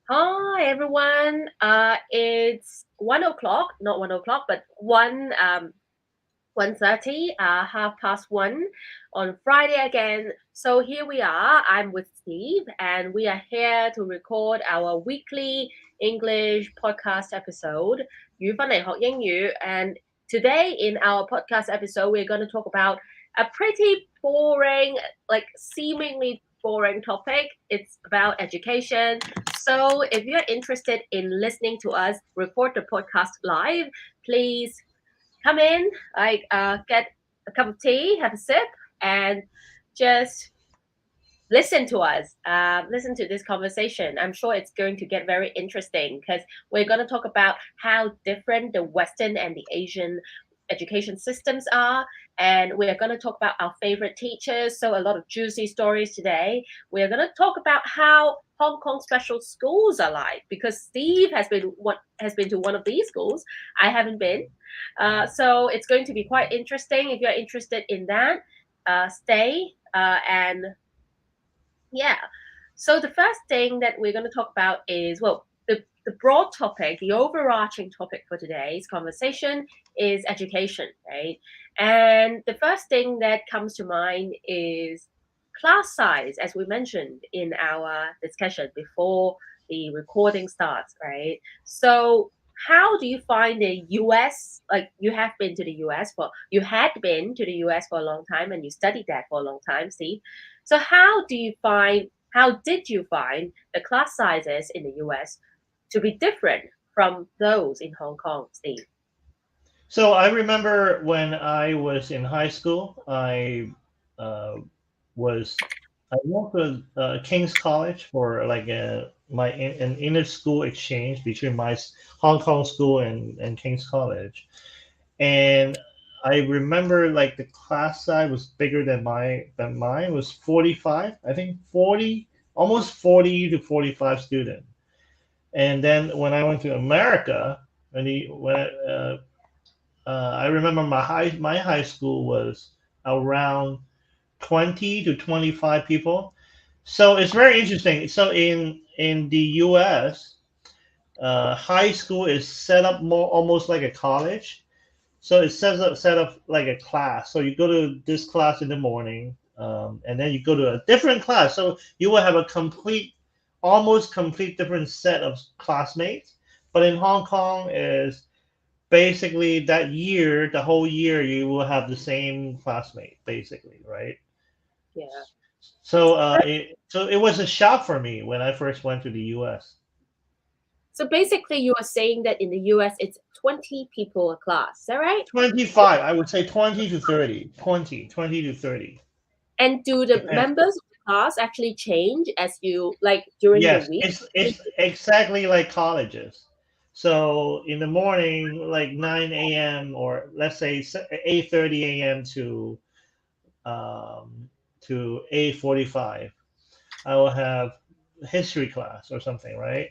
Hi everyone. It's 1 o'clock, not 1 o'clock, but 1:30, 1:30 on Friday again. So here we are. I'm with Steve, and we are here to record our weekly English podcast episode. 語分嚟學英語. And today in our podcast episode, we're going to talk about a pretty boring, like seemingly boring topic. It's about education. So if you're interested in listening to us record the podcast live, please come in, get a cup of tea, have a sip, and just listen to us, listen to this conversation. I'm sure it's going to get very interesting because we're going to talk about how different the Western and the Asian education systems are. And we're going to talk about our favorite teachers. So, a lot of juicy stories today. We're going to talk about how Hong Kong special schools are like because Steve has been to one of these schools. I haven't been. So, it's going to be quite interesting. If you're interested in that, stay and yeah. So the first thing that we're going to talk about is, well, the broad topic, the overarching topic for today's conversation is education, right? And the first thing that comes to mind is class size, as we mentioned in our discussion before the recording starts, right? So how do you find the US, like you have been to the US you had been to the US for a long time and you studied that for a long time, Steve. So how did you find the class sizes in the US to be different from those in Hong Kong, Steve? So I remember when I was in high school, uh, was I went to King's College for like an inter school exchange between Hong Kong school and King's College, and I remember like the class size was bigger than mine. It was 45, I think 40, almost 40 to 45 students. And then when I went to America, when I remember my high school was around 20 to 25 people. So it's very interesting. So in the U.S., high school is set up more almost like a college. So it's set up like a class. So you go to this class in the morning, and then you go to a different class. So you will have a almost complete different set of classmates. But in Hong Kong is basically that year, the whole year, you will have the same classmate, basically, right? Yeah. So it was a shock for me when I first went to the U.S. So basically you are saying that in the US it's 20 people a class, is that right? 25, I would say 20 to 30, 20 to 30. And do the Depends. members of the class actually change as you like during the Yes, week? it's exactly like colleges. So in the morning, like 9 a.m. or let's say 8:30 a.m. Um, to 8:45, I will have history class or something, right?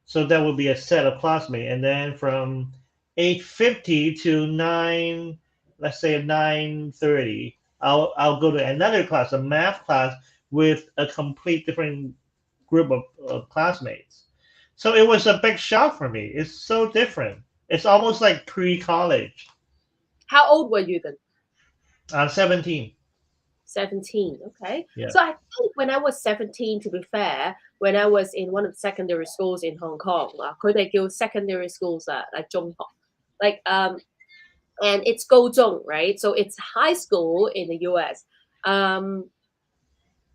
So that would be a set of classmates, and then from 8:50 to 9, let's say 9:30, I'll go to another class, a math class with a complete different group of classmates. So it was a big shock for me. It's so different. It's almost like pre-college. How old were you then? 17. 17. Okay. Yeah. So I think when I was 17, to be fair, when I was in one of the secondary schools in Hong Kong, 佢哋叫 secondary schools like 中學, like and it's 高中, right? So it's high school in the US. Um,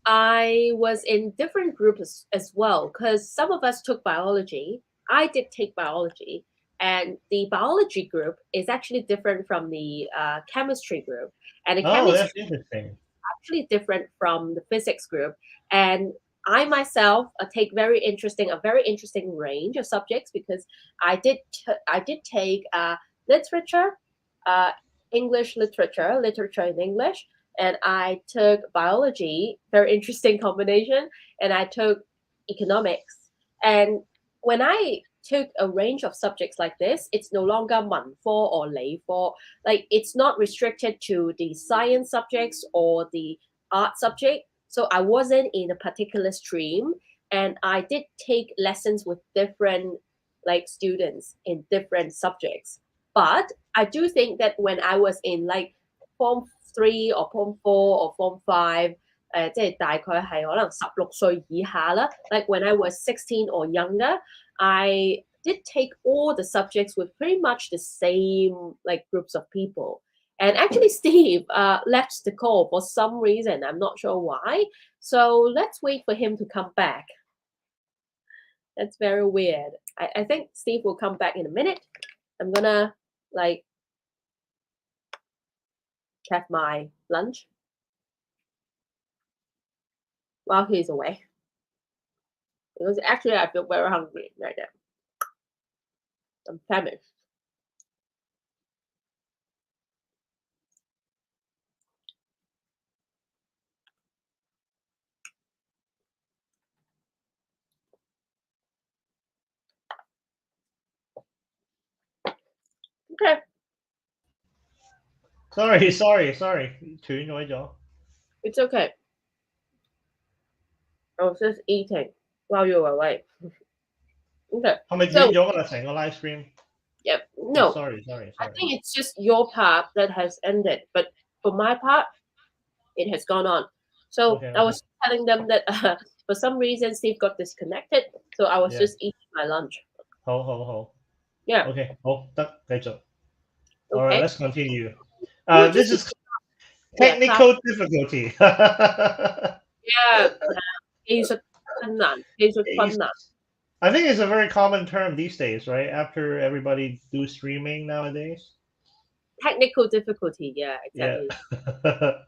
I was in different groups as well because some of us took biology. I did take biology, and the biology group is actually different from the chemistry group, and the Oh, chemistry that's interesting. actually different from the physics group. And I myself take a very interesting range of subjects because I did take literature, uh, English literature in English, and I took biology, very interesting combination, and I took economics. And when I took a range of subjects like this, it's no longer 文科 or 理科. Like it's not restricted to the science subjects or the art subject. So I wasn't in a particular stream. and I did take lessons with different like students in different subjects. But I do think that when I was in like form 3 or form 4 or form 5，即係大概係可能16歲以下啦。Like when I was 16 or younger, I did take all the subjects with pretty much the same like groups of people. And actually, Steve left the call for some reason. I'm not sure why. So let's wait for him to come back. That's very weird. I think Steve will come back in a minute. I'm gonna like have my lunch while he's away. Because actually I feel very hungry right now. I'm famished. Okay. Sorry. 斷咗咗。 It's okay. I was just eating while you were away. Okay. 係咪斷咗㗎成個 live stream？ Yep. No. Oh, sorry. I think it's just your part that has ended, but for my part, it has gone on. So Okay. I was telling them that for some reason Steve got disconnected, so I was just eating my lunch. 好。 Yeah. OK， 好得繼續。All Okay. right, let's continue. Well, This is technical difficulty. Yeah. 技術困難。I think it's a very common term these days, right? After everybody do streaming nowadays. Technical difficulty. Yeah, exactly. Yeah.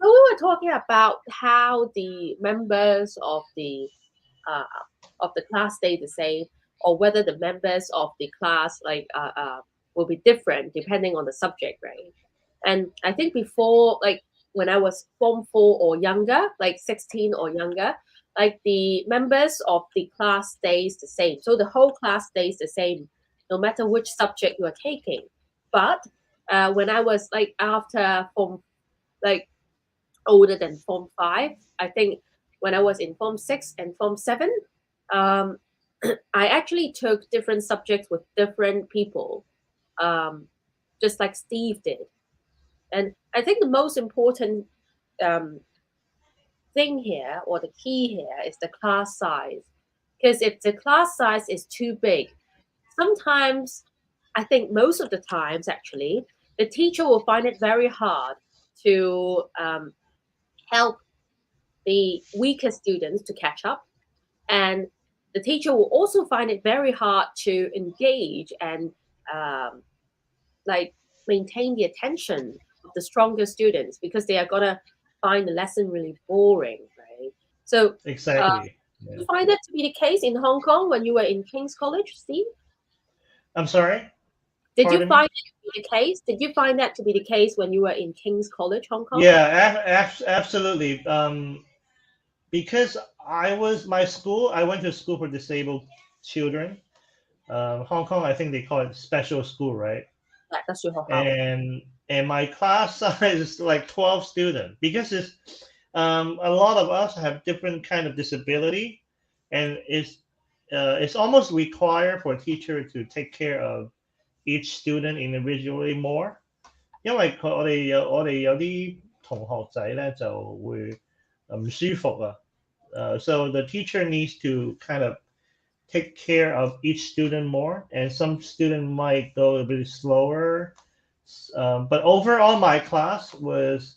So we were talking about how the members of the class stay the same, or whether the members of the class will be different depending on the subject, right? And I think before, like when I was form 4 or younger, like 16 or younger, like the members of the class stays the same. So the whole class stays the same, no matter which subject you are taking. But when I was like after like older than form 5, I think when I was in form 6 and form 7, I actually took different subjects with different people, just like Steve did. And I think the most important thing here, or the key here, is the class size. Because if the class size is too big, sometimes, I think most of the times actually, the teacher will find it very hard to help the weaker students to catch up. And the teacher will also find it very hard to engage and like maintain the attention of the stronger students, because they are gonna find the lesson really boring, right? So Exactly. did you find that to be the case in Hong Kong when you were in King's College, Steve? I'm sorry? Did you find it to be the case? Did you find that to be the case when you were in King's College, Hong Kong? Yeah, absolutely. Because I went to school for disabled children. Hong Kong, I think they call it special school, right? That's your Hong Kong. And my class size is like 12 students, because it's a lot of us have different kind of disability, and it's almost required for a teacher to take care of each student individually more. 因為我哋有啲同學仔咧就會唔舒服啊。So the teacher needs to kind of take care of each student more, and some student might go a bit slower. But overall, my class was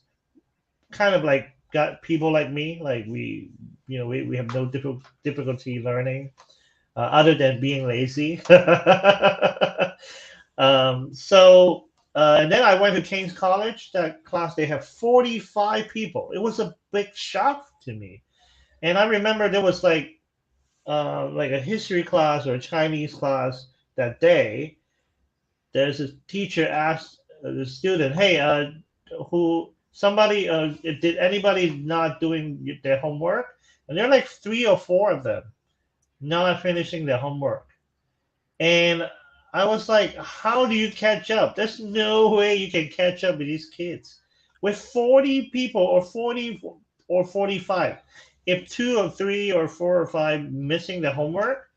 kind of like got people like me, like we have no difficulty learning, other than being lazy. And then I went to King's College. That class, they have 45 people. It was a big shock to me. And I remember there was like a history class or a Chinese class that day. There's a teacher asked the student, "Hey, did anybody not doing their homework?" And there are like 3 or 4 of them not finishing their homework. And I was like, how do you catch up? There's no way you can catch up with these kids. With 40 people or 40 or 45. if 2 or 3 or 4 or 5 missing the homework,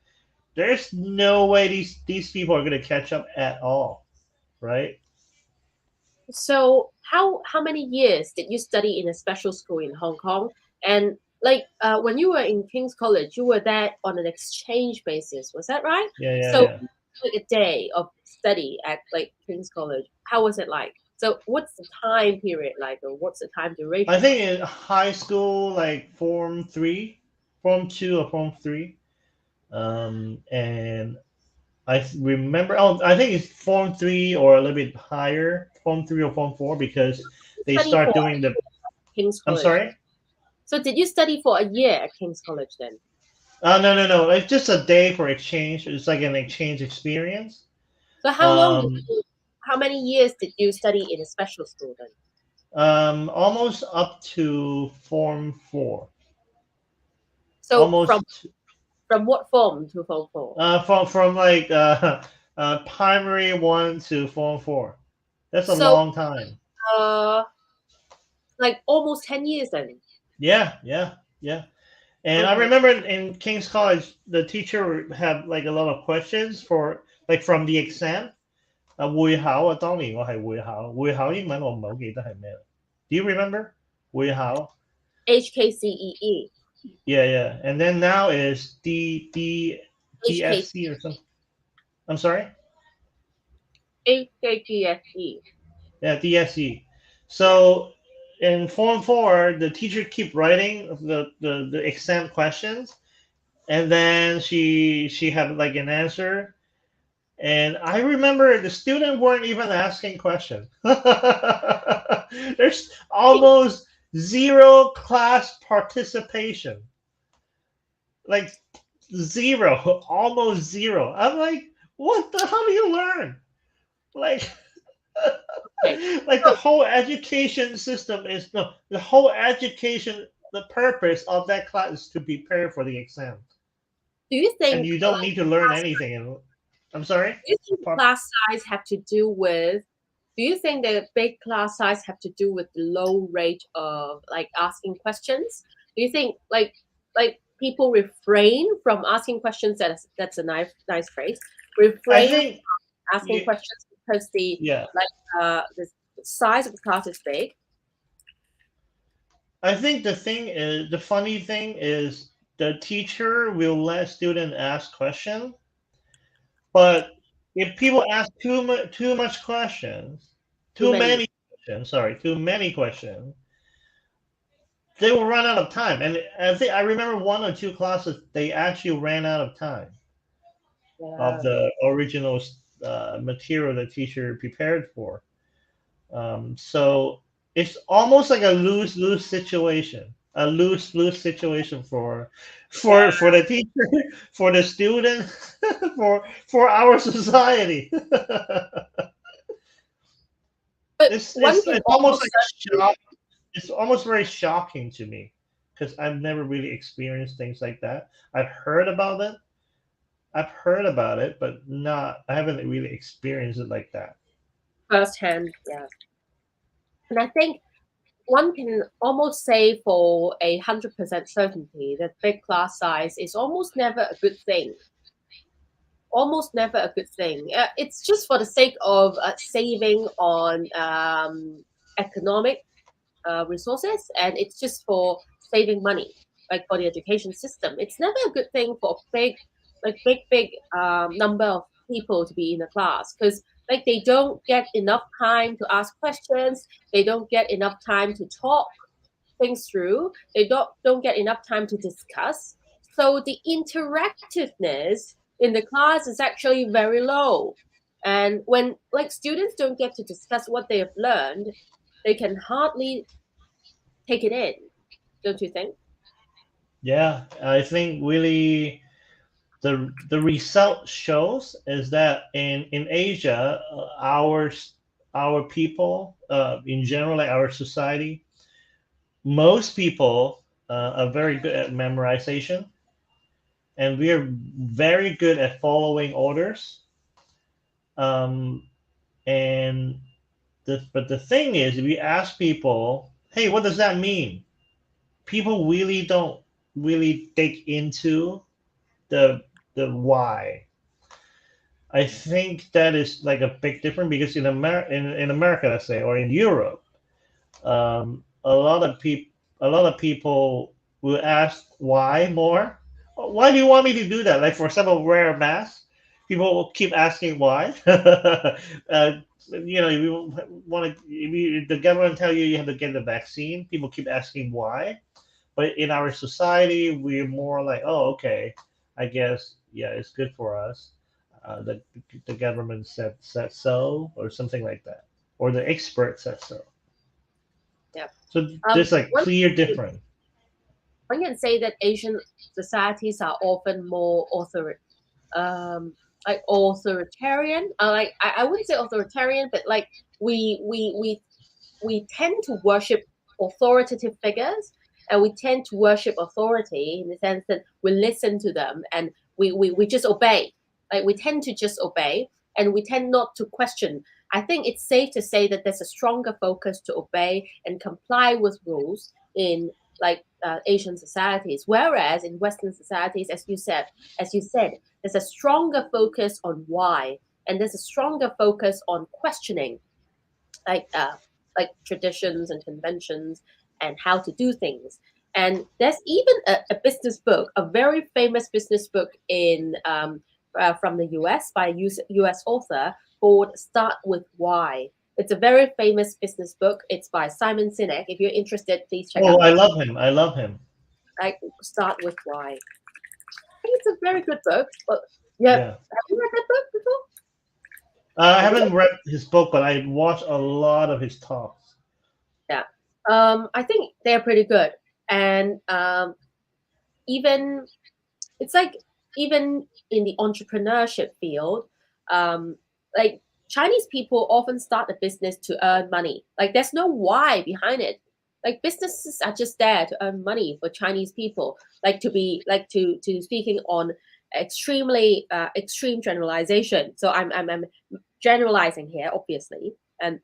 there's no way these people are going to catch up at all, right? So how many years did you study in a special school in Hong Kong? And like when you were in King's College, you were there on an exchange basis. Was that right? Yeah, yeah, So yeah. like a day of study at like King's College, how was it like? So what's the time period like, or what's the time duration I think like? in high school, like Form 3, Form 2 or Form 3. And remember, oh, I think it's Form 3 or a little bit higher, Form 3 or Form 4, because they Study start for doing the. King's I'm College. sorry? So did you study for a year at King's College then? No, no, no. It's just a day for exchange. It's like an exchange experience. So Um, how many years did you study in a special school then? almost up to Form 4. So Almost from what form to form four? from like primary 1 to Form 4. That's a So long time. uh like almost 10 years then. Yeah, yeah, yeah. And I Okay. remember in King's College, the teacher would have like a lot of questions for like from the exam. 會考啊，當年我係會考，會考英文我唔係好記得係咩啦。Do you remember 會考? HKCEE. Yeah, yeah. And then now is HK DSC or something. I'm sorry? HKPSE. Yeah, DSE. So in Form 4, the teacher keep writing the exam questions, and then she had like an answer. And I remember the student weren't even asking questions. There's almost zero class participation. Like zero, almost zero. I'm like, what the how do you learn? Like Okay. like the So whole education system is no the whole education the purpose of that class is to prepare for the exam. do you And think you don't need to learn anything. I'm sorry? do you think class size have to do with do you think the big class size have to do with the low rate of like asking questions? Do you think like people refrain from asking questions? That's a nice phrase. I Refrain think from asking questions because yeah. the size of the class is big. I think the funny thing is the teacher will let student ask question, but if people ask too much questions, Too too many. many too many questions, they will run out of time. And I remember 1 or 2 classes they actually ran out of time of Yeah. the original material the teacher prepared for. So it's almost like a lose-lose situation, a lose-lose situation for the teacher, for the student, for our society. But it's, one it's can it's almost almost like a shock. It's almost very shocking to me because I've never really experienced things like that. I've heard about it. I've heard about it, but not. I haven't really experienced it like that. firsthand. Yeah. And I think one can almost say for 100% certainty that big class size is almost never a good thing. Almost never a good thing. It's just for the sake of saving on economic resources, and it's just for saving money, like for the education system. It's never a good thing for big number of people to be in a class because like they don't get enough time to ask questions. They don't get enough time to talk things through. They don't get enough time to discuss. So the interactiveness in the class is actually very low. And when like students don't get to discuss what they have learned, they can hardly take it in, don't you think? Yeah, I think really the result shows is that in Asia, our people in general, like our society, most people are very good at memorization, and we are very good at following orders. Um, and but the thing is, if we ask people, "Hey, what does that mean?" People really don't. really dig into the why. I think that is like a big difference because in America, let's say, or in Europe, a lot of people will ask why more. Why do you want me to do that? Like for example, wear a mask. People will keep asking why. If you want to, if the government tell you have to get the vaccine, people keep asking why. But in our society, we're more like, oh, okay, I guess, yeah, it's good for us. The government said so, or something like that, or the expert said so. Yeah. So there's like clear difference. One can say that Asian societies are often more like authoritarian. I wouldn't say authoritarian, but like we tend to worship authoritative figures, and we tend to worship authority in the sense that we listen to them and we just obey. Like we tend to just obey, and we tend not to question. I think it's safe to say that there's a stronger focus to obey and comply with rules in Asian societies, whereas in Western societies, as you said, there's a stronger focus on why, and there's a stronger focus on questioning, like traditions and conventions and how to do things. And there's even a business book, a very famous business book from the US by a US author called Start With Why. It's a very famous business book. It's by Simon Sinek. If you're interested, please check out. Oh, I love him. I love him. Like Start With Why. I think it's a very good book. But yeah, have you read that book before? I haven't read his book, but I watched a lot of his talks. Yeah. I think they're pretty good. And even in the entrepreneurship field, like Chinese people often start a business to earn money. Like there's no why behind it. Like businesses are just there to earn money for Chinese people. Like to speaking on extremely extreme generalization. So I'm generalizing here, obviously, and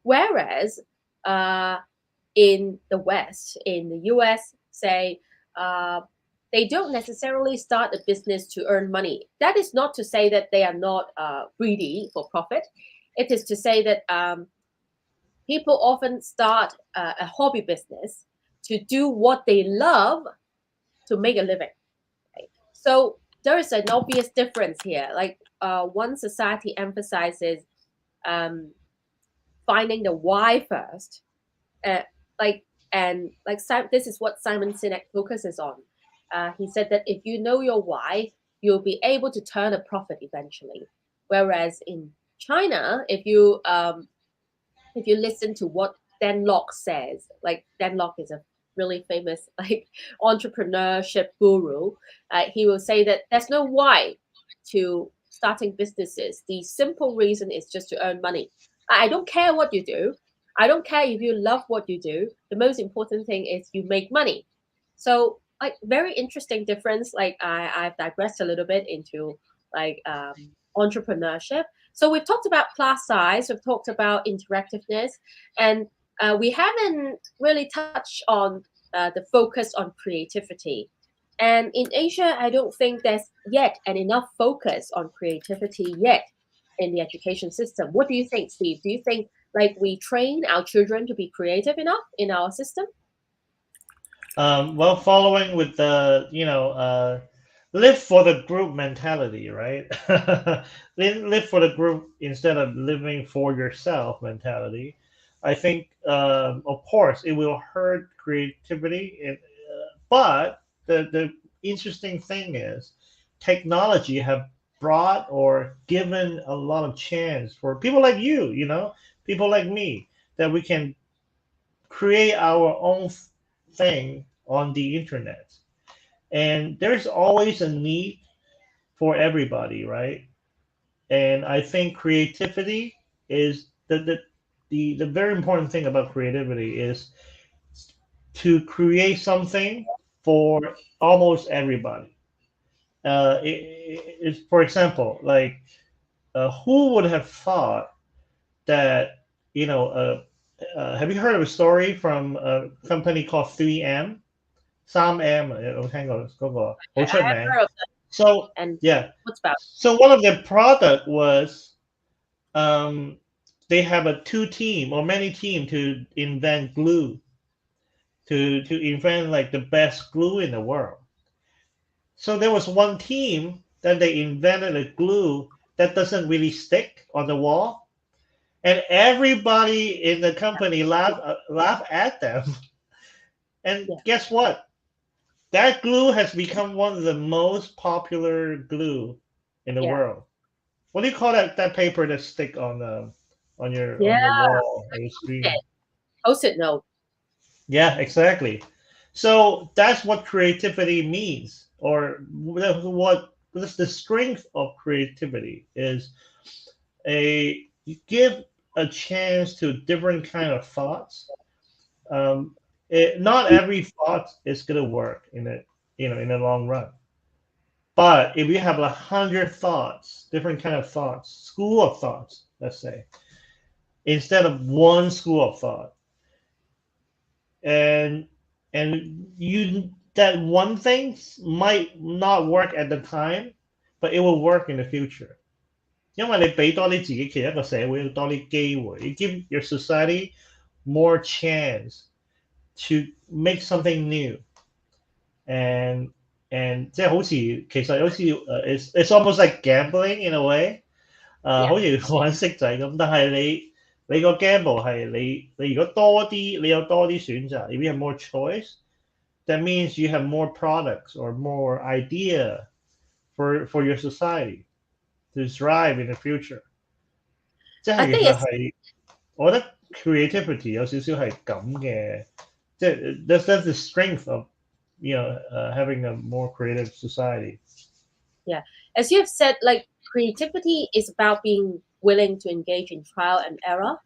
whereas in the West, in the US, say, they don't necessarily start a business to earn money. That is not to say that they are not greedy for profit. It is to say that people often start a hobby business to do what they love to make a living. Right? So there is an obvious difference here. Like one society emphasizes finding the why first, this is what Simon Sinek focuses on. He said that if you know your why, you'll be able to turn a profit eventually. Whereas in China, if you listen to what Dan Lok says, like Dan Lok is a really famous entrepreneurship guru, he will say that there's no why to starting businesses. The simple reason is just to earn money. I don't care what you do. I don't care if you love what you do. The most important thing is you make money. So very interesting difference. I've digressed a little bit into entrepreneurship. So we've talked about class size, we've talked about interactiveness, and we haven't really touched on the focus on creativity. And in Asia, I don't think there's yet enough focus on creativity yet in the education system. What do you think, Steve? Do you think we train our children to be creative enough in our system? Well, following with the, live for the group mentality, right? Live for the group instead of living for yourself mentality. I think, of course, it will hurt creativity, but the interesting thing is technology have brought or given a lot of chance for people like you, people like me, that we can create our own thing on the internet. And there's always a need for everybody, right? And I think creativity is the very important thing about creativity is to create something for almost everybody. For example, who would have thought that, have you heard of a story from a company called 3M? 3M 有聽過嗰個好 I 出 have 名。 heard of that. So And yeah, what's about? so one of the product was they have a two team or many team to invent glue, to invent like the best glue in the world. So there was one team that they invented a glue that doesn't really stick on the wall, and everybody in the company laugh at them. And Yeah, guess what? That glue has become one of the most popular glue in the yeah, world. What do you call that paper that stick on the yeah. on your wall or your Okay. screen? Post-it note. Yeah, exactly. So that's what creativity means, or what's the strength of creativity is you give a chance to different kind of thoughts. Um, not every thought is gonna work in it, in the long run. But if you have 100 thoughts, different kind of thoughts, school of thoughts, let's say, instead of one school of thought, and you that one thing might not work at the time, but it will work in the future. 因為你俾多啲自己，其實一個社會要多啲機會，you give your society more chance to make something new, and 即係好似其實好似it's almost like gambling in a way，Yeah. 好似玩骰仔咁，但係你個 gamble 係你如果多啲，你有多啲選擇，if you have more choice, that means you have more products or more idea for your society to thrive in the future。即 I 係其 think 實 it's 係，我覺得 creativity 有少少係咁嘅，即係that's the strength of having a more creative society。yeah. As you have said, like creativity is about being willing to engage in trial and error.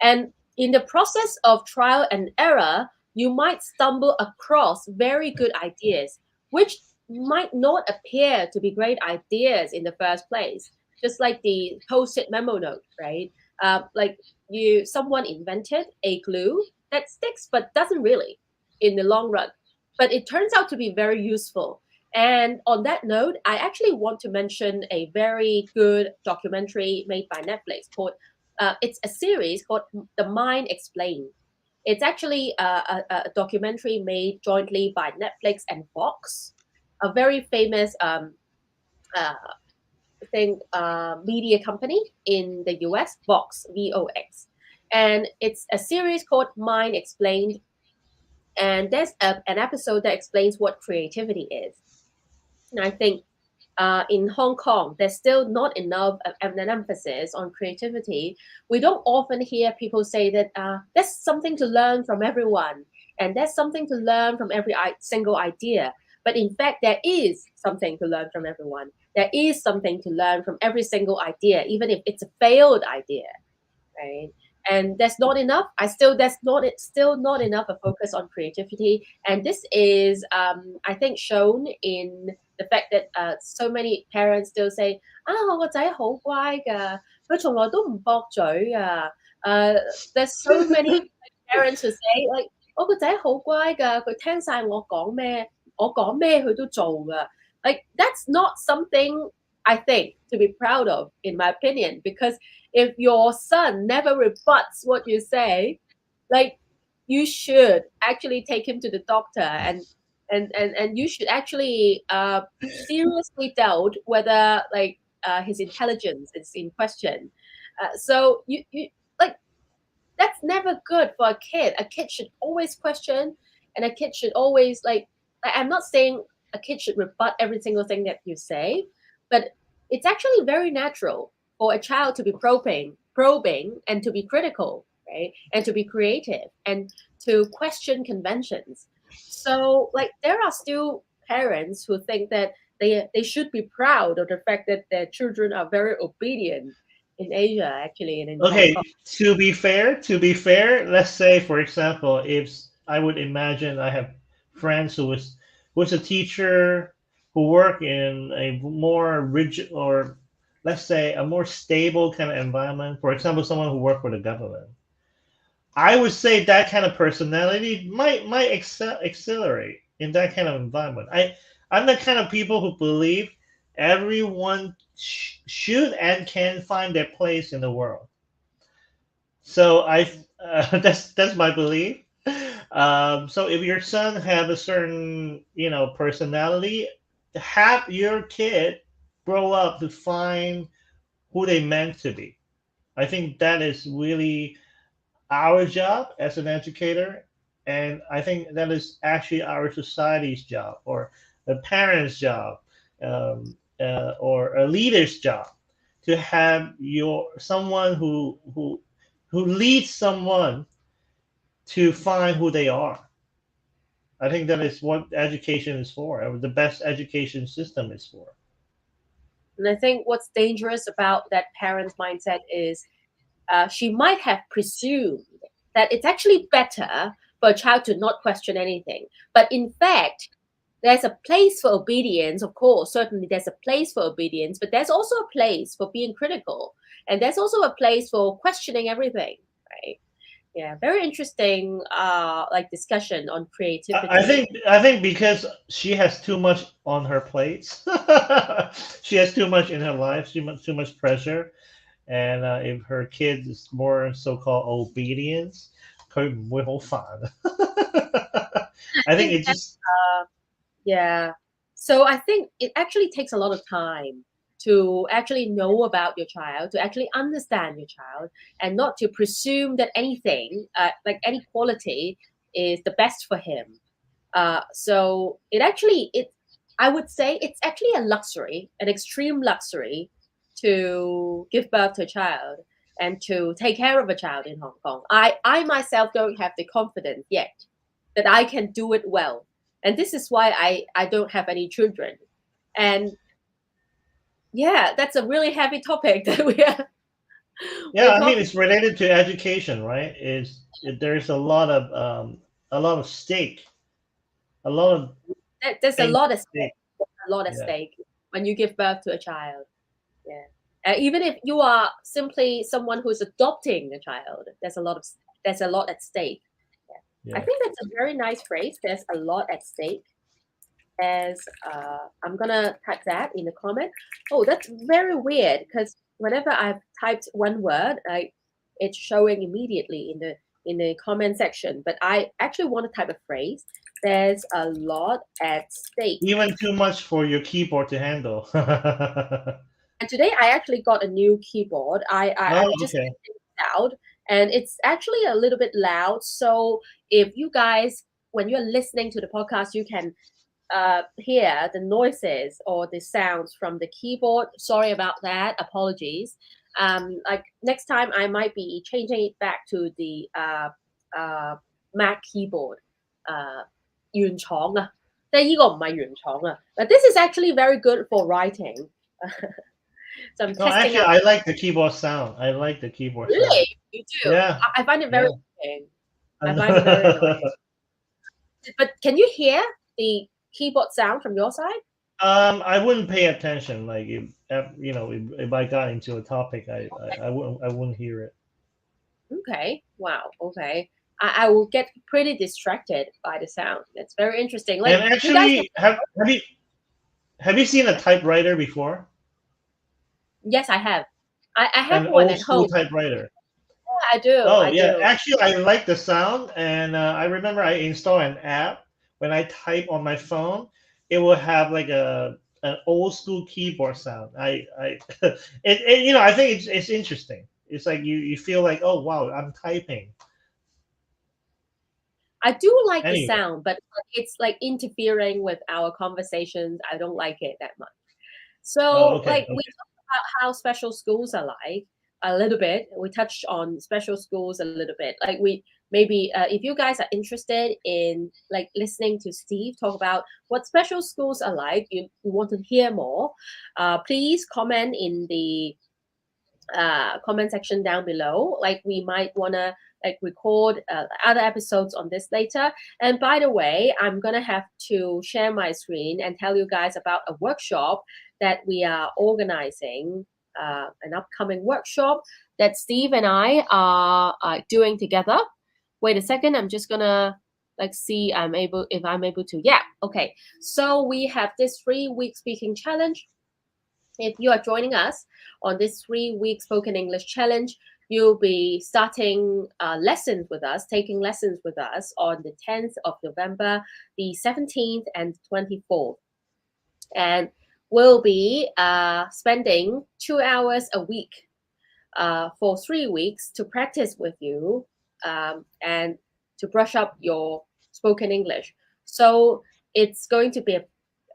And in the process of trial and error, you might stumble across very good ideas, which might not appear to be great ideas in the first place. Just like the post-it memo note, right? Like someone invented a glue that sticks but doesn't really in the long run. But it turns out to be very useful. And on that note, I actually want to mention a very good documentary made by Netflix called it's a series called The Mind Explained. It's actually a documentary made jointly by Netflix and Vox, a very famous uh, media company in the US, Vox, VOX. And it's a series called Mind Explained. And there's an episode that explains what creativity is. And I think in Hong Kong, there's still not enough of an emphasis on creativity. We don't often hear people say that there's something to learn from everyone, and there's something to learn from every single idea. But in fact, there is something to learn from everyone. There is something to learn from every single idea, even if it's a failed idea, right? And that's not enough. It's still not enough a focus on creativity. And this is, I think, shown in the fact that so many parents still say, 我個仔好乖㗎，佢從來都唔駁嘴㗎。There's so many parents who say like 我個仔好乖㗎，佢聽晒我講咩佢都做㗎。Like that's not something I think to be proud of, in my opinion, because if your son never rebuts what you say, like you should actually take him to the doctor and you should actually seriously doubt whether like his intelligence is in question. So you like that's never good for a kid. A kid should always question, and a kid should always like. I'm not saying a kid should rebut every single thing that you say, but it's actually very natural for a child to be probing, and to be critical, right? And to be creative and to question conventions. So, like, there are still parents who think that they should be proud of the fact that their children are very obedient in Asia, actually, and in Hong Okay, Kong. to be fair, let's say for example, if I would imagine I have friends who was a teacher who work in a more rigid, or let's say a more stable kind of environment. For example, someone who worked for the government. I would say that kind of personality might accelerate. in that kind of environment. I'm the kind of people who believe everyone should and can find their place in the world. So that's my belief. So if your son have a certain personality, have your kid grow up to find who they meant to be. I think that is really our job as an educator, and I think that is actually our society's job, or the parents' job, or a leader's job, to have someone who leads someone to find who they are. I think that is what education is for, or the best education system is for. And I think what's dangerous about that parent's mindset is she might have presumed that it's actually better for a child to not question anything. But in fact, there's a place for obedience, of course. Certainly, there's a place for obedience, but there's also a place for being critical. And there's also a place for questioning everything, right? Yeah, very interesting like discussion on creativity. I think because she has too much on her plate. She has too much in her life, too much pressure. And if her kid is more so-called obedience, 佢唔會好煩. I think it just yeah. So I think it actually takes a lot of time to actually know about your child, to actually understand your child, and not to presume that anything, like any quality, is the best for him. So I would say it's actually a luxury, an extreme luxury, to give birth to a child and to take care of a child in Hong Kong. I myself don't have the confidence yet that I can do it well. And this is why I don't have any children. And yeah, that's a really heavy topic that yeah, I mean, it's related to education, right? There's a lot of stake, a lot of there's a lot at stake. Yeah. Stake when you give birth to a child. Yeah, even if you are simply someone who's adopting a child, there's a lot at stake. Yeah. I think that's a very nice phrase. There's a lot at stake. As I'm gonna type that in the comment. Oh, that's very weird because whenever I've typed one word, it's showing immediately in the comment section. But I actually want to type a phrase. There's a lot at stake. Even too much for your keyboard to handle. And today I actually got a new keyboard. I'm just okay. loud, and it's actually a little bit loud. So if you guys, when you're listening to the podcast, you can hear the noises or the sounds from the keyboard. Sorry about that. Apologies. Like next time, I might be changing it back to the Mac keyboard. 原廠啊，即係呢個唔係原廠啊。But this is actually very good for writing. So I'm testing actually, out. I like the keyboard sound. I like the keyboard sound. Really? You do? Yeah. I find it very annoying. I find it very annoying. But can you hear the keyboard sound from your side? I wouldn't pay attention. Like if I got into a topic, I wouldn't hear it. Okay. Wow. Okay. I will get pretty distracted by the sound. It's very interesting. Like, and actually, have you seen a typewriter before? Yes, I have. I have An one old at school home. typewriter. Yeah, I do. Oh, I yeah. do. Actually, I like the sound, and I remember I installed an app. When I type on my phone, it will have like an old school keyboard sound. I think it's interesting. It's like you feel like, oh wow, I'm typing. I do like Anyway. the sound, but it's like interfering with our conversations. I don't like it that much. So, we talked about how special schools are like a little bit. We touched on special schools a little bit. Like maybe if you guys are interested in like listening to Steve talk about what special schools are like, you want to hear more, please comment in the comment section down below. Like we might want to like record other episodes on this later. And by the way, I'm gonna have to share my screen and tell you guys about a workshop that we are organizing, an upcoming workshop that Steve and I are doing together. Wait a second, I'm just gonna Let's see if I'm able to. Yeah, okay. So we have this 3-week speaking challenge. If you are joining us on this 3-week spoken English challenge, you'll be starting lessons with us, taking lessons with us on the 10th of November, the 17th and 24th. And we'll be spending 2 hours a week for 3 weeks to practice with you and to brush up your spoken English. So it's going to be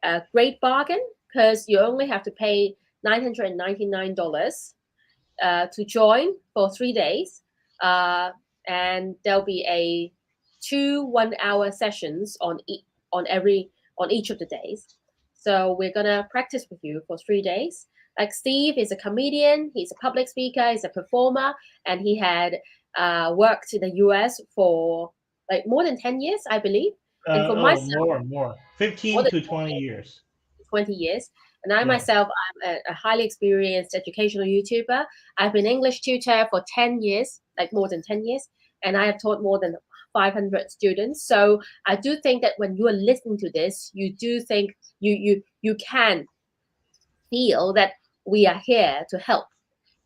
a great bargain because you only have to pay $999 to join for 3 days. And there'll be 2 1-hour sessions on each of the days. So we're gonna practice with you for 3 days. Like Steve is a comedian, he's a public speaker, he's a performer, and he had worked in the US for like more than 10 years, I believe. And for myself, more, more 15 than to 20 years. 20 years. And I Yeah. myself, I'm a highly experienced educational YouTuber. I've been English tutor for 10 years, like more than 10 years, and I have taught more than 500 students. So I do think that when you are listening to this, you do think you can feel that we are here to help,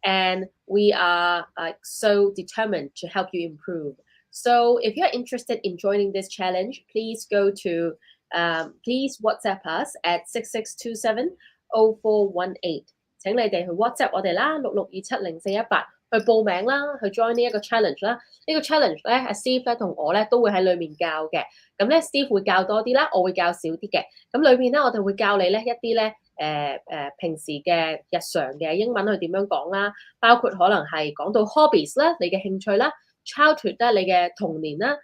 and we are so determined to help you improve. So if you're interested in joining this challenge, please please WhatsApp us at 66270418。請你哋去 WhatsApp 我哋啦，6627041去報名啦，去 join 呢一個 challenge 啦。呢個 challenge 咧，阿 Steve 咧同我咧都會喺裡面教嘅。咁咧 Steve 會教多啲啦，我會教少啲嘅。咁裏面咧，我哋會教你咧一啲咧平時嘅日常嘅英文去點樣講啦，包括可能係講到 hobbies 啦，你嘅興趣啦 ，childhood 啦，你嘅童年啦。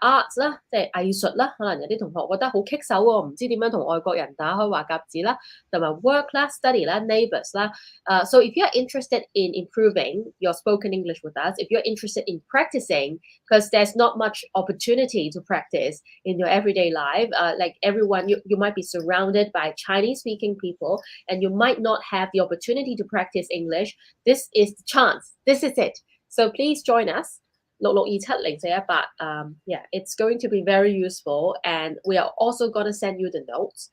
arts 啦，即係藝術啦，可能有啲同學覺得好棘手喎，唔知點樣同外國人打開話匣子啦，同埋 work 啦、study 啦、neighbors 啦。So if you're interested in improving your spoken English with us, if you're interested in practicing, because there's not much opportunity to practice in your everyday life, like everyone, you might be surrounded by Chinese-speaking people, and you might not have the opportunity to practice English. This is the chance. This is it. So please join us. 6627041. Yeah, it's going to be very useful, and we are also going to send you the notes.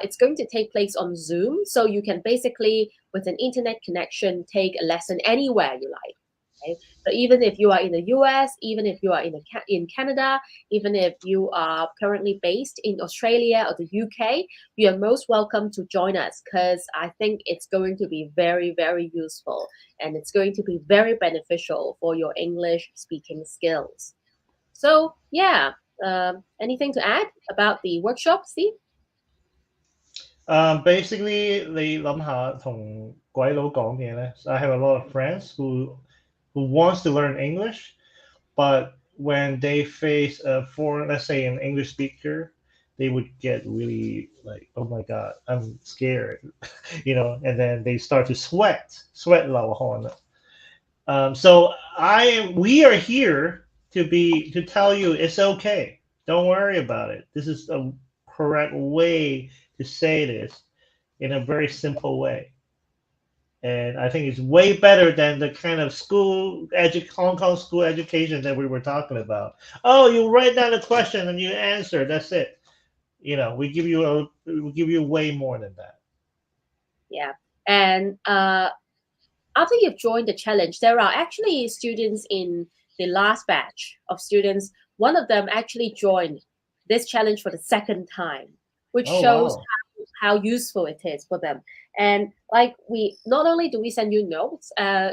It's going to take place on Zoom, so you can basically, with an internet connection, take a lesson anywhere you like. Okay? So even if you are in the US, even if you are in Canada, even if you are currently based in Australia or the UK, you are most welcome to join us, because I think it's going to be very, very useful, and it's going to be very beneficial for your English speaking skills. So yeah, anything to add about the workshop, Steve? Basically, 你諗下同鬼佬講嘢咧 I have a lot of friends who wants to learn English, but when they face a foreign, let's say an English speaker, they would get really like, oh my God, I'm scared, and then they start to sweat 流汗. So we are here to tell you it's okay. Don't worry about it. This is a correct way to say this in a very simple way. And I think it's way better than the kind of Hong Kong school education that we were talking about. Oh, you write down a question and you answer. That's it. We give you way more than that. Yeah. And after you've joined the challenge, there are actually students in the last batch of students. One of them actually joined this challenge for the second time, which shows how useful it is for them. And like not only do we send you notes,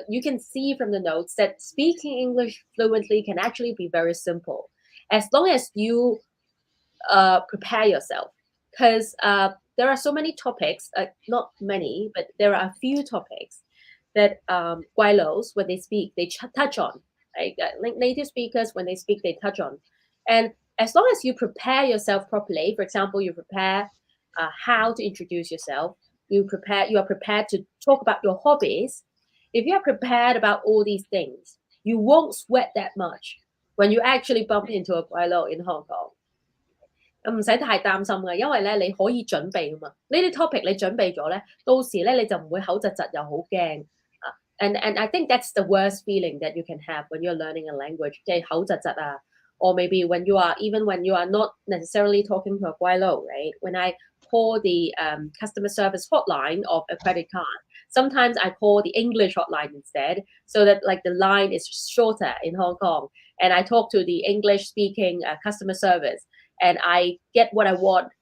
you can see from the notes that speaking English fluently can actually be very simple, as long as you prepare yourself. Because there are so many topics, not many, but there are a few topics that Guailos, when they speak, they touch on. Like native speakers, when they speak, they touch on. And as long as you prepare yourself properly, for example, you prepare how to introduce yourself, you are prepared to talk about your hobbies. If you are prepared about all these things, you won't sweat that much when you actually bump into a Guailo in Hong Kong. 唔使太擔心嘅，因為咧你可以準備啊嘛。呢啲 topic 你準備咗咧，到時咧你就唔會口窒窒又好驚啊。And I think that's the worst feeling that you can have when you're learning a language，即係口窒窒啊， or maybe when you are not necessarily talking to a guilo, right? When I call the customer service hotline of a credit card, sometimes I call the English hotline instead, so that like the line is shorter in Hong Kong, and I talk to the English speaking customer service, and I get what I want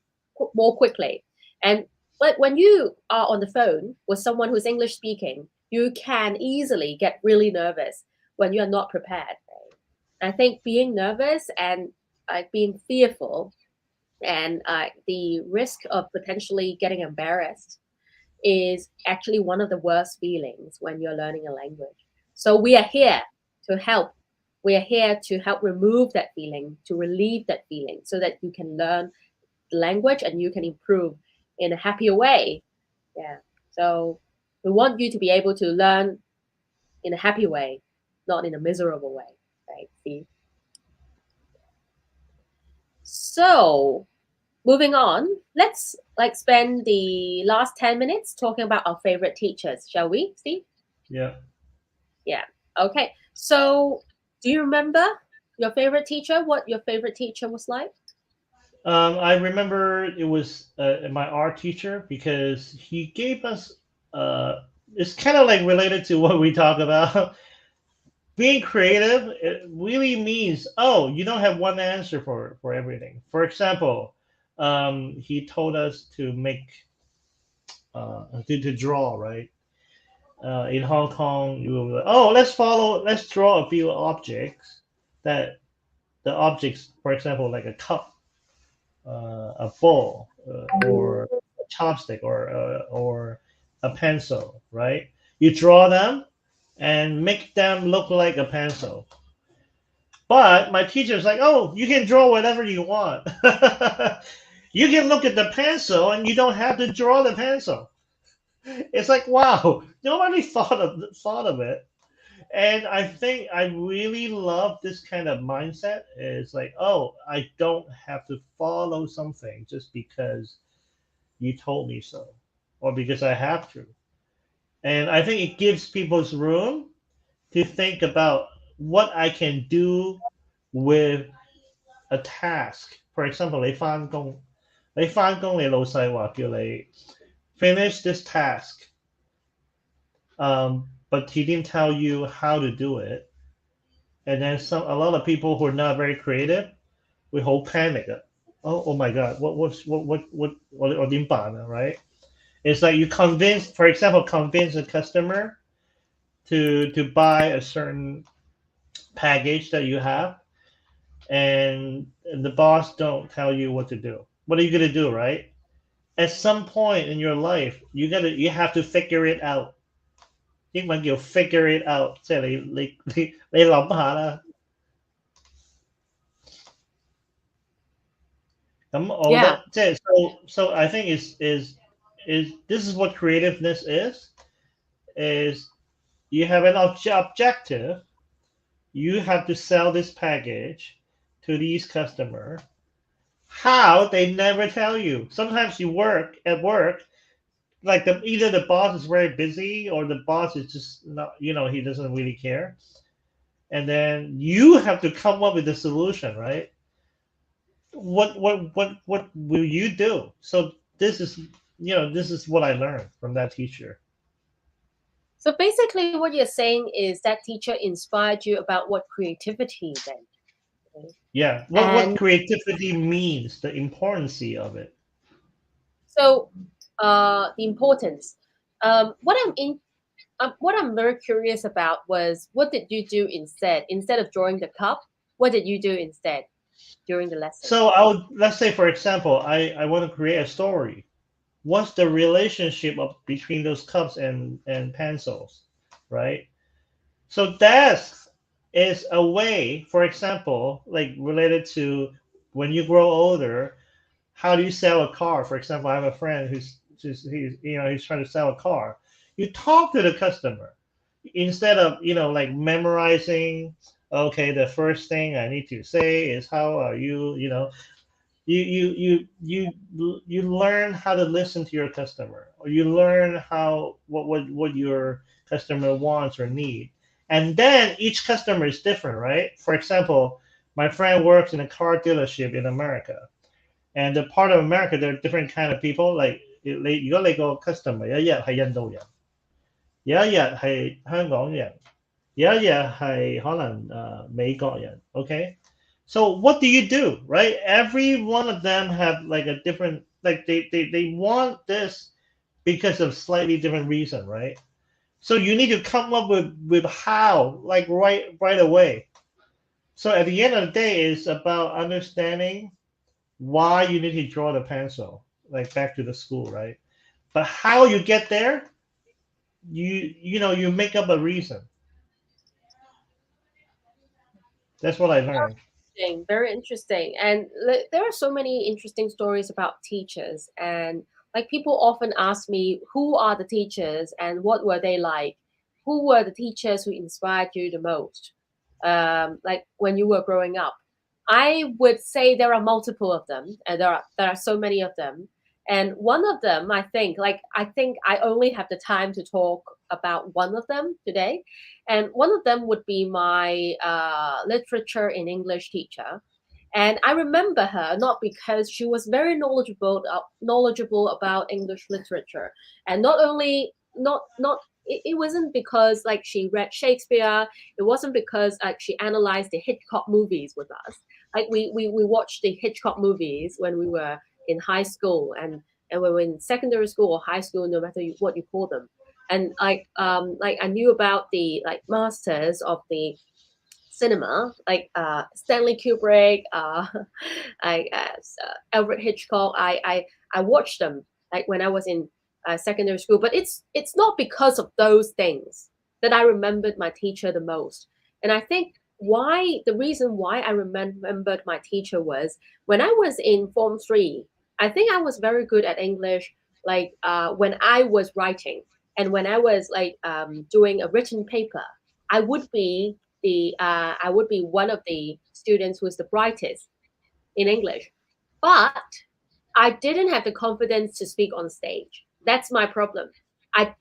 more quickly. And but when you are on the phone with someone who's English speaking, you can easily get really nervous when you are not prepared. Right? I think being nervous and being fearful and the risk of potentially getting embarrassed is actually one of the worst feelings when you're learning a language. So we are here to help. We are here to help remove that feeling, to relieve that feeling, so that you can learn the language and you can improve in a happier way. Yeah. So we want you to be able to learn in a happy way, not in a miserable way. Right? See? So moving on, let's spend the last 10 minutes talking about our favorite teachers, shall we, Steve? Yeah. Yeah. Okay. So do you remember your favorite teacher? What your favorite teacher was like? I remember it was my art teacher because he gave us. It's kind of like related to what we talk about. Being creative, it really means, oh, you don't have one answer for everything. For example, he told us to make to draw, right? In Hong Kong, you will, oh, let's draw a few objects that the objects, for example, like a cup, a ball, or a chopstick, or a pencil, right? You draw them and make them look like a pencil. But my teacher's like, oh, you can draw whatever you want. You can look at the pencil and you don't have to draw the pencil. It's like, wow, nobody thought of it. And I think I really love this kind of mindset. It's like, oh, I don't have to follow something just because you told me so, or because I have to. And I think it gives people's room to think about what I can do with a task. For example, 你返工，你老細話叫你 finish this task, but he didn't tell you how to do it. And then a lot of people who are not very creative, we whole panic. Oh my God, what 點辦啊, right? It's like you for example, convince a customer to buy a certain package that you have, and the boss don't tell you what to do. What are you gonna do, right? At some point in your life, you have to figure it out. 英文叫 figure it out，即係你諗下啦。咁我覺 Yeah. 得即係so I think is this is what creativeness is you have an objective. You have to sell this package to these customers. How they never tell you. Sometimes you work at work, like either the boss is very busy or the boss is just not, he doesn't really care. And then you have to come up with a solution, right? What will you do? So this is what I learned from that teacher. So basically, what you're saying is that teacher inspired you about what creativity then. Yeah, what creativity means, the importance of it. So, the importance. What I'm very curious about was what did you do instead? Instead of drawing the cup, what did you do instead during the lesson? So let's say, for example, I want to create a story. What's the relationship between those cups and pencils, right? So that is a way, for example, like related to when you grow older, how do you sell a car? For example, I have a friend he's trying to sell a car. You talk to the customer instead of like memorizing. Okay, the first thing I need to say is how are you? You learn how to listen to your customer, or you learn what your customer wants or need, and then each customer is different, right? For example, My friend works in a car dealership in America, and the part of America there are different kind of people. Like 如果你個 customer 有一日係印度人，有一日係香港人，有一日係可能美國人。Okay, so what do you do, right? Every one of them have like a different, like they want this because of slightly different reason, right? So you need to come up with how, like right away. So at the end of the day, it's about understanding why you need to draw the pencil, like back to the school, right? But how you get there, you make up a reason. That's what I learned. Very interesting. And there are so many interesting stories about teachers. And like people often ask me, who are the teachers and what were they like? Who were the teachers who inspired you the most? Like when you were growing up. I would say there are multiple of them, and there are so many of them. And one of them, I think I only have the time to talk about one of them today. And one of them would be my literature in English teacher. And I remember her not because she was very knowledgeable about English literature, and not only not it wasn't because like she read Shakespeare. It wasn't because like she analyzed the Hitchcock movies with us. Like we watched the Hitchcock movies when we were in high school, and when we were in secondary school or high school, no matter what you call them. And like I knew about the like masters of the cinema, like Stanley Kubrick, Alfred Hitchcock. I watched them like when I was in secondary school, but it's not because of those things that I remembered my teacher the most. And I think the reason why I remembered my teacher was when I was in Form 3. I think I was very good at English, like when I was writing and when I was like doing a written paper. I would be one of the students who is the brightest in English, but I didn't have the confidence to speak on stage. That's my problem. I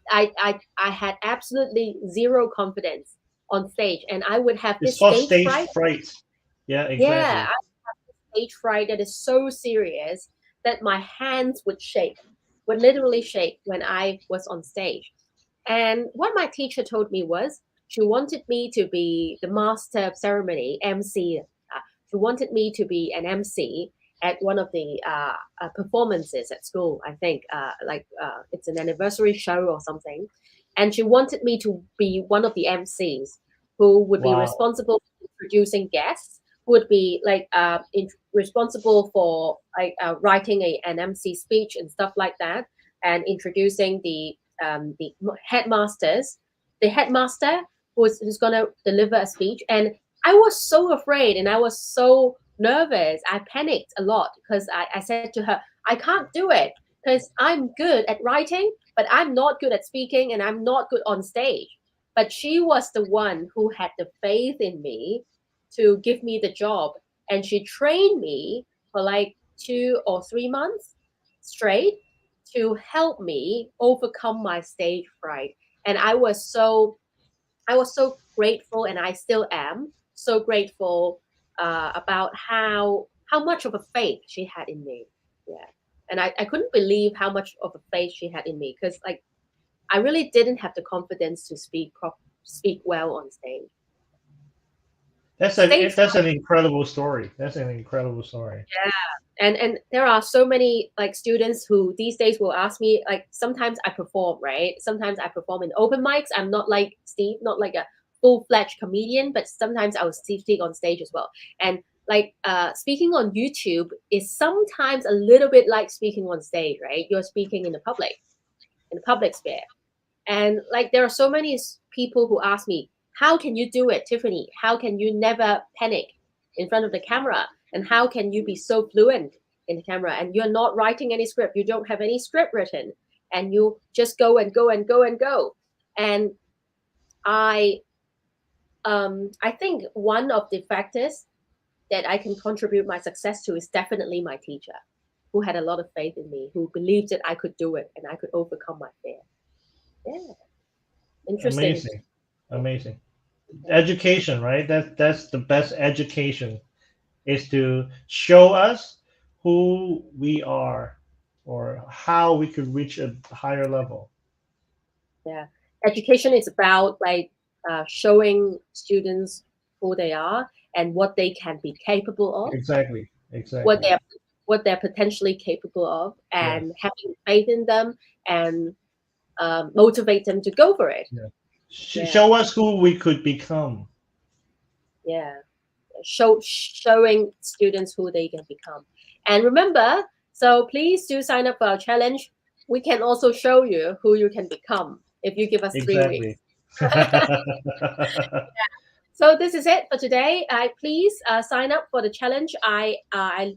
had absolutely zero confidence on stage, and I would have It's this called stage stage fright. fright. Yeah, exactly. Yeah, I have this stage fright that is so serious that my hands would literally shake when I was on stage. And what my teacher told me was she wanted me to be the master of ceremony, MC. She wanted me to be an MC at one of the performances at school. I think it's an anniversary show or something. And she wanted me to be one of the MCs who would be Wow. responsible for introducing guests, who would be like responsible for like writing an MC speech and stuff like that, and introducing the headmasters, the headmaster who's going to deliver a speech. And I was so afraid and I was so nervous. I panicked a lot because I said to her, I can't do it because I'm good at writing, but I'm not good at speaking and I'm not good on stage. But she was the one who had the faith in me to give me the job. And she trained me for like 2 or 3 months straight to help me overcome my stage fright. And I was so grateful, and I still am so grateful about how much of a faith she had in me. Yeah, and I couldn't believe how much of a faith she had in me because like I really didn't have the confidence to speak well on stage. That's an incredible story. That's an incredible story. Yeah, and there are so many like students who these days will ask me, like sometimes I perform, right? Sometimes I perform in open mics. I'm not like Steve, not like a full-fledged comedian, but sometimes I will speak on stage as well. And like speaking on YouTube is sometimes a little bit like speaking on stage, right? You're speaking in the public sphere. And like there are so many people who ask me, how can you do it, Tiffany? How can you never panic in front of the camera? And how can you be so fluent in the camera? And you're not writing any script. You don't have any script written. And you just go and go and go and go. And I think one of the factors that I can contribute my success to is definitely my teacher, who had a lot of faith in me, who believed that I could do it and I could overcome my fear. Yeah. Interesting. Amazing. Education, right? That's the best education is to show us who we are or how we could reach a higher level. Yeah, education is about like showing students who they are and what they can be capable of, Exactly. what they're potentially capable of, Yeah. and having faith in them and motivate them to go for it. Yeah. Yeah. Show us who we could become. Yeah, showing students who they can become. And remember, so please do sign up for our challenge. We can also show you who you can become if you give us 3 weeks. Exactly. So this is it for today. Please sign up for the challenge. I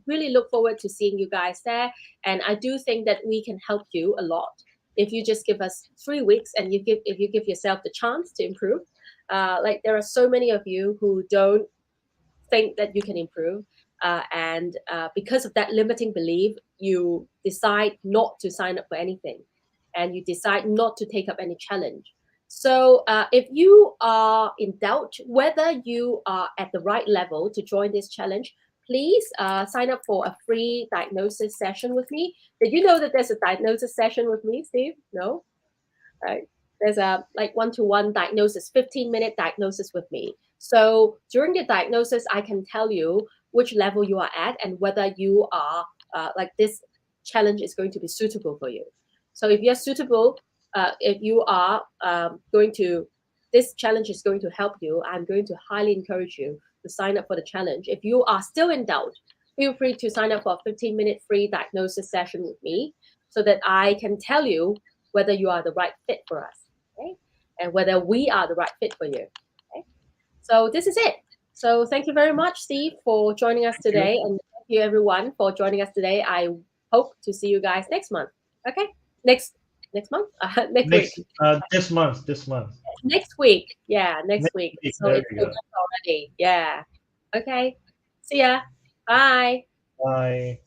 really look forward to seeing you guys there, and I do think that we can help you a lot if you just give us 3 weeks and if you give yourself the chance to improve. Like there are so many of you who don't think that you can improve, and because of that limiting belief, you decide not to sign up for anything, and you decide not to take up any challenge. So if you are in doubt whether you are at the right level to join this challenge, please sign up for a free diagnosis session with me. Did you know that there's a diagnosis session with me, Steve? No? Right? There's a like one-to-one diagnosis, 15-minute diagnosis with me. So during the diagnosis, I can tell you which level you are at and whether you are like this challenge is going to be suitable for you. So if you're suitable, if you are this challenge is going to help you, I'm going to highly encourage you to sign up for the challenge. If you are still in doubt, feel free to sign up for a 15-minute free diagnosis session with me so that I can tell you whether you are the right fit for us, okay? And whether we are the right fit for you. Okay? So this is it. So thank you very much, Steve, for joining us today, and thank you everyone for joining us today. I hope to see you guys next month. Okay, next month, next week. This month. Next week, yeah, next week. So There it's we go. already, yeah. Okay, see ya. Bye. Bye.